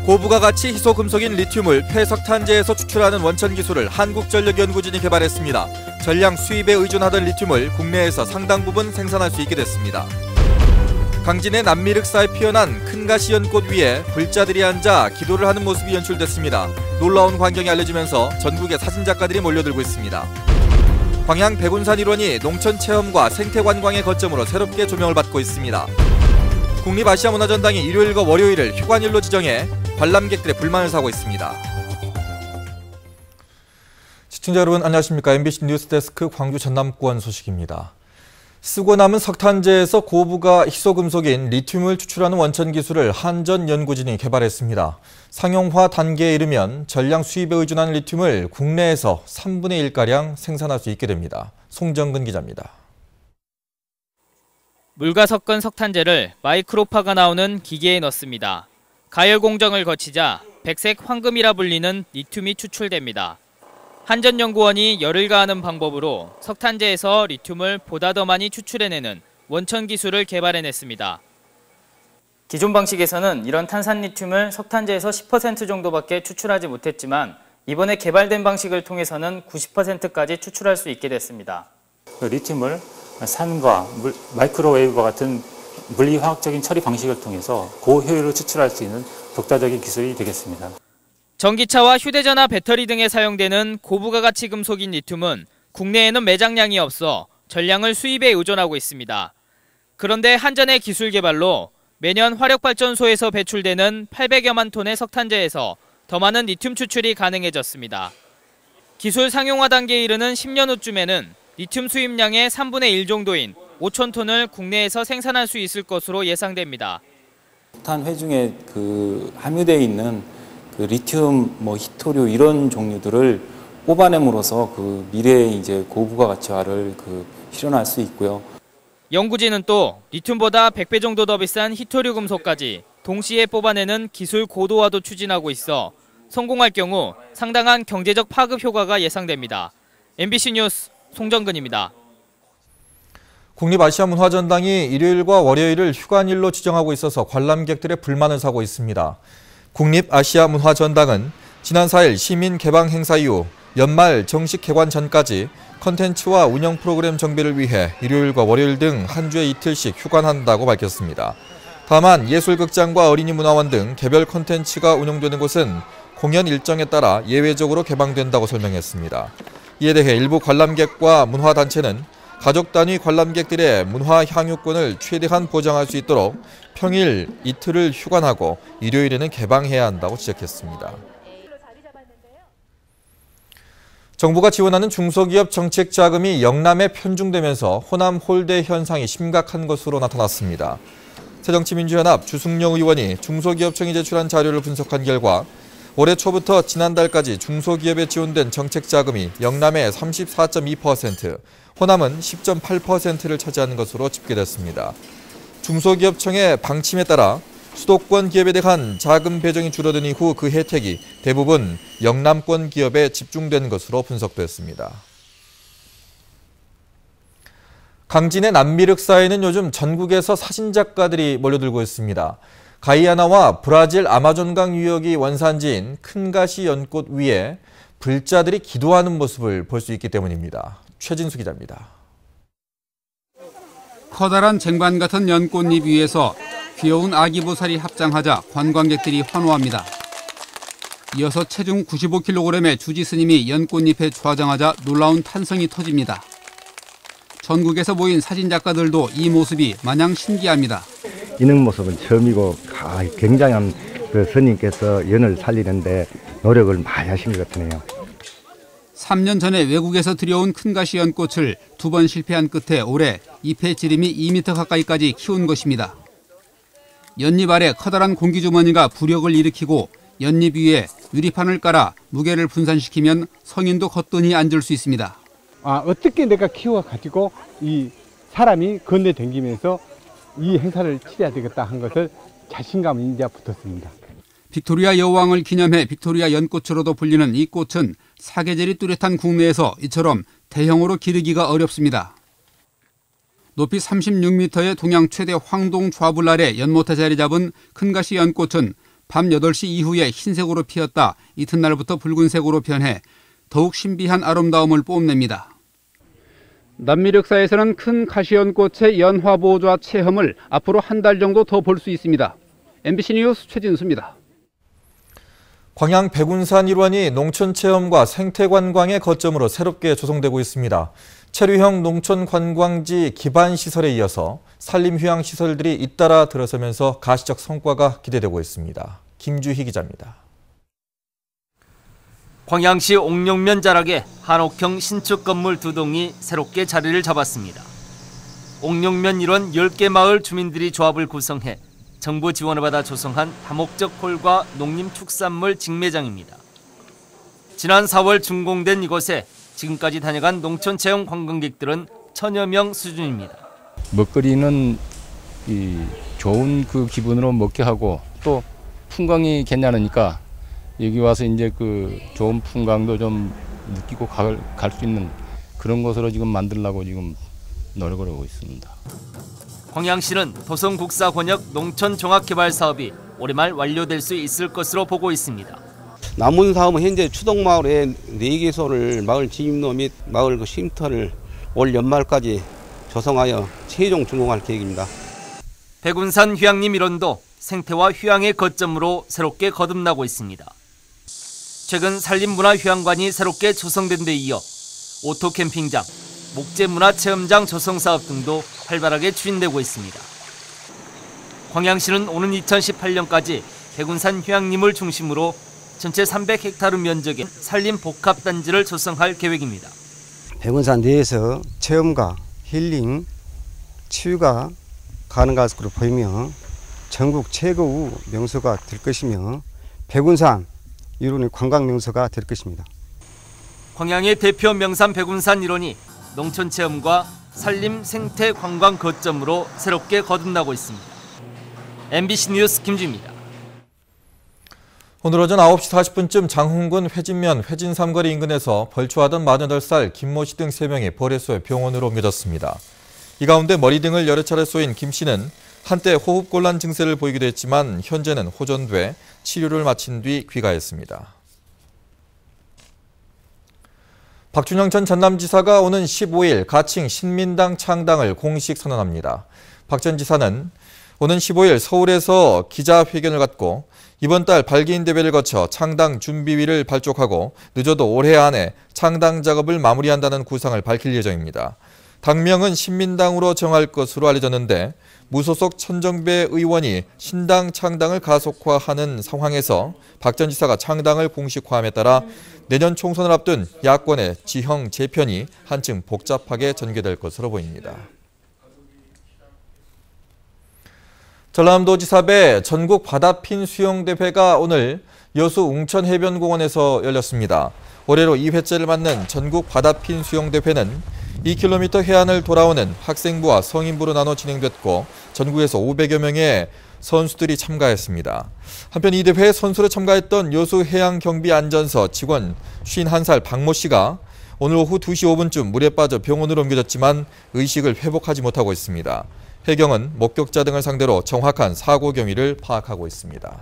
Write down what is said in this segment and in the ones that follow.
고부가 가치 희소금속인 리튬을 폐석탄재에서 추출하는 원천 기술을 한국전력연구진이 개발했습니다. 전량 수입에 의존하던 리튬을 국내에서 상당 부분 생산할 수 있게 됐습니다. 강진의 남미륵사에 피어난 큰 가시 연꽃 위에 불자들이 앉아 기도를 하는 모습이 연출됐습니다. 놀라운 광경이 알려지면서 전국의 사진작가들이 몰려들고 있습니다. 광양 백운산 일원이 농촌체험과 생태관광의 거점으로 새롭게 조명을 받고 있습니다. 국립아시아문화전당이 일요일과 월요일을 휴관일로 지정해 관람객들의 불만을 사고 있습니다. 시청자 여러분 안녕하십니까. MBC 뉴스데스크 광주 전남권 소식입니다. 쓰고 남은 석탄재에서 고부가 희소금속인 리튬을 추출하는 원천 기술을 한전연구진이 개발했습니다. 상용화 단계에 이르면 전량 수입에 의존하는 리튬을 국내에서 3분의 1가량 생산할 수 있게 됩니다. 송정근 기자입니다. 물과 섞은 석탄재를 마이크로파가 나오는 기계에 넣습니다. 가열 공정을 거치자 백색 황금이라 불리는 리튬이 추출됩니다. 한전연구원이 열을 가하는 방법으로 석탄재에서 리튬을 보다 더 많이 추출해내는 원천 기술을 개발해냈습니다. 기존 방식에서는 이런 탄산 리튬을 석탄재에서 10% 정도밖에 추출하지 못했지만 이번에 개발된 방식을 통해서는 90%까지 추출할 수 있게 됐습니다. 리튬을 산과 마이크로웨이브와 같은 물리화학적인 처리 방식을 통해서 고효율로 추출할 수 있는 독자적인 기술이 되겠습니다. 전기차와 휴대전화 배터리 등에 사용되는 고부가 가치 금속인 리튬은 국내에는 매장량이 없어 전량을 수입에 의존하고 있습니다. 그런데 한전의 기술 개발로 매년 화력발전소에서 배출되는 800여만 톤의 석탄재에서 더 많은 리튬 추출이 가능해졌습니다. 기술 상용화 단계에 이르는 10년 후쯤에는 리튬 수입량의 3분의 1 정도인 5천 톤을 국내에서 생산할 수 있을 것으로 예상됩니다. 석탄 회중에 함유되어 있는 리튬, 히토류 이런 종류들을 뽑아냄으로써 미래의 이제 고부가 가치화를 실현할 수 있고요. 연구진은 또 리튬보다 100배 정도 더 비싼 히토류 금속까지 동시에 뽑아내는 기술 고도화도 추진하고 있어 성공할 경우 상당한 경제적 파급 효과가 예상됩니다. MBC 뉴스 송정근입니다. 국립아시아문화전당이 일요일과 월요일을 휴관일로 지정하고 있어서 관람객들의 불만을 사고 있습니다. 국립아시아문화전당은 지난 4일 시민 개방 행사 이후 연말 정식 개관 전까지 컨텐츠와 운영 프로그램 정비를 위해 일요일과 월요일 등 한 주에 이틀씩 휴관한다고 밝혔습니다. 다만 예술극장과 어린이문화원 등 개별 컨텐츠가 운영되는 곳은 공연 일정에 따라 예외적으로 개방된다고 설명했습니다. 이에 대해 일부 관람객과 문화단체는 가족 단위 관람객들의 문화 향유권을 최대한 보장할 수 있도록 평일 이틀을 휴관하고 일요일에는 개방해야 한다고 지적했습니다. 정부가 지원하는 중소기업 정책 자금이 영남에 편중되면서 호남 홀대 현상이 심각한 것으로 나타났습니다. 새정치민주연합 주승용 의원이 중소기업청이 제출한 자료를 분석한 결과 올해 초부터 지난달까지 중소기업에 지원된 정책 자금이 영남의 34.2%, 호남은 10.8%를 차지하는 것으로 집계됐습니다. 중소기업청의 방침에 따라 수도권 기업에 대한 자금 배정이 줄어든 이후 그 혜택이 대부분 영남권 기업에 집중된 것으로 분석됐습니다. 강진의 남미륵사에는 요즘 전국에서 사진작가들이 몰려들고 있습니다. 가이아나와 브라질 아마존강 유역이 원산지인 큰 가시 연꽃 위에 불자들이 기도하는 모습을 볼 수 있기 때문입니다. 최진수 기자입니다. 커다란 쟁반 같은 연꽃잎 위에서 귀여운 아기 보살이 합장하자 관광객들이 환호합니다. 이어서 체중 95kg의 주지 스님이 연꽃잎에 좌장하자 놀라운 탄성이 터집니다. 전국에서 모인 사진작가들도 이 모습이 마냥 신기합니다. 이런 모습은 처음이고 굉장한 스님께서 연을 살리는데 노력을 많이 하신 것 같네요. 3년 전에 외국에서 들여온 큰 가시 연꽃을 2번 실패한 끝에 올해 잎의 지름이 2m 가까이까지 키운 것입니다. 연잎 아래 커다란 공기주머니가 부력을 일으키고 연잎 위에 유리판을 깔아 무게를 분산시키면 성인도 거뜬히 앉을 수 있습니다. 어떻게 내가 키워가지고 이 사람이 건너다니면서 이 행사를 치러야 되겠다 한 것을 자신감이 이제 붙었습니다. 빅토리아 여왕을 기념해 빅토리아 연꽃으로도 불리는 이 꽃은 사계절이 뚜렷한 국내에서 이처럼 대형으로 기르기가 어렵습니다. 높이 36m의 동양 최대 황동 좌불 아래 연못에 자리 잡은 큰 가시 연꽃은 밤 8시 이후에 흰색으로 피었다 이튿날부터 붉은색으로 변해 더욱 신비한 아름다움을 뽐냅니다. 남미륵사에서는 큰 가시연꽃의 연화보좌 체험을 앞으로 한 달 정도 더 볼 수 있습니다. MBC 뉴스 최진수입니다. 광양 백운산 일원이 농촌체험과 생태관광의 거점으로 새롭게 조성되고 있습니다. 체류형 농촌관광지 기반시설에 이어서 산림휴양시설들이 잇따라 들어서면서 가시적 성과가 기대되고 있습니다. 김주희 기자입니다. 광양시 옥룡면 자락에 한옥형 신축 건물 2동이 새롭게 자리를 잡았습니다. 옥룡면 일원 10개 마을 주민들이 조합을 구성해 정부 지원을 받아 조성한 다목적 홀과 농림축산물 직매장입니다. 지난 4월 준공된 이곳에 지금까지 다녀간 농촌체험 관광객들은 1000여 명 수준입니다. 먹거리는 좋은 그 기분으로 먹게 하고 또 풍광이 괜찮으니까 여기 와서 이제 그 좋은 풍광도 좀 느끼고 갈 수 있는 그런 곳으로 지금 만들려고 지금 노력을 하고 있습니다. 광양시는 도성국사권역 농촌종합개발 사업이 올해 말 완료될 수 있을 것으로 보고 있습니다. 남은 사업은 현재 추동마을에 4개소를 마을 진입로 및 마을 쉼터를 올 연말까지 조성하여 최종 준공할 계획입니다. 백운산 휴양림 일원도 생태와 휴양의 거점으로 새롭게 거듭나고 있습니다. 최근 산림문화휴양관이 새롭게 조성된 데 이어 오토캠핑장, 목재문화체험장 조성 사업 등도 활발하게 추진되고 있습니다. 광양시는 오는 2018년까지 백운산 휴양림을 중심으로 전체 300헥타르 면적의 산림복합단지를 조성할 계획입니다. 백운산 내에서 체험과 힐링, 치유가 가능할 것으로 보이며 전국 최고의 명소가 될 것이며 백운산 일원의 관광 명소가 될 것입니다. 광양의 대표 명산 백운산 일원이 농촌체험과 산림 생태 관광 거점으로 새롭게 거듭나고 있습니다. MBC 뉴스 김주입니다. 오늘 오전 9시 40분쯤 장흥군 회진면 회진 삼거리 인근에서 벌초하던 48살 김모 씨 등 3명이 벌에 쏘여 병원으로 옮겨졌습니다. 이 가운데 머리 등을 여러 차례 쏘인 김 씨는 한때 호흡곤란 증세를 보이기도 했지만 현재는 호전돼 치료를 마친 뒤 귀가했습니다. 박준영 전 전남지사가 오는 15일 가칭 신민당 창당을 공식 선언합니다. 박 전 지사는 오는 15일 서울에서 기자회견을 갖고 이번 달 발기인 대회를 거쳐 창당 준비위를 발족하고 늦어도 올해 안에 창당 작업을 마무리한다는 구상을 밝힐 예정입니다. 당명은 신민당으로 정할 것으로 알려졌는데 무소속 천정배 의원이 신당 창당을 가속화하는 상황에서 박 전 지사가 창당을 공식화함에 따라 내년 총선을 앞둔 야권의 지형 재편이 한층 복잡하게 전개될 것으로 보입니다. 전라남도지사배 전국 바다핀 수영대회가 오늘 여수 웅천해변공원에서 열렸습니다. 올해로 2회째를 맞는 전국 바다핀 수영대회는 2km 해안을 돌아오는 학생부와 성인부로 나눠 진행됐고 전국에서 500여 명의 선수들이 참가했습니다. 한편 이 대회에 선수로 참가했던 여수해양경비안전서 직원 51살 박모 씨가 오늘 오후 2시 5분쯤 물에 빠져 병원으로 옮겨졌지만 의식을 회복하지 못하고 있습니다. 해경은 목격자 등을 상대로 정확한 사고 경위를 파악하고 있습니다.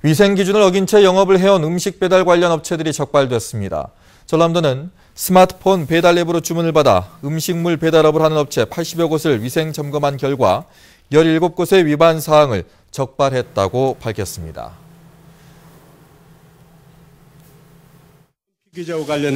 위생 기준을 어긴 채 영업을 해온 음식 배달 관련 업체들이 적발됐습니다. 전남도는 스마트폰 배달 앱으로 주문을 받아 음식물 배달업을 하는 업체 80여 곳을 위생 점검한 결과 17곳의 위반 사항을 적발했다고 밝혔습니다. 기자와 관련해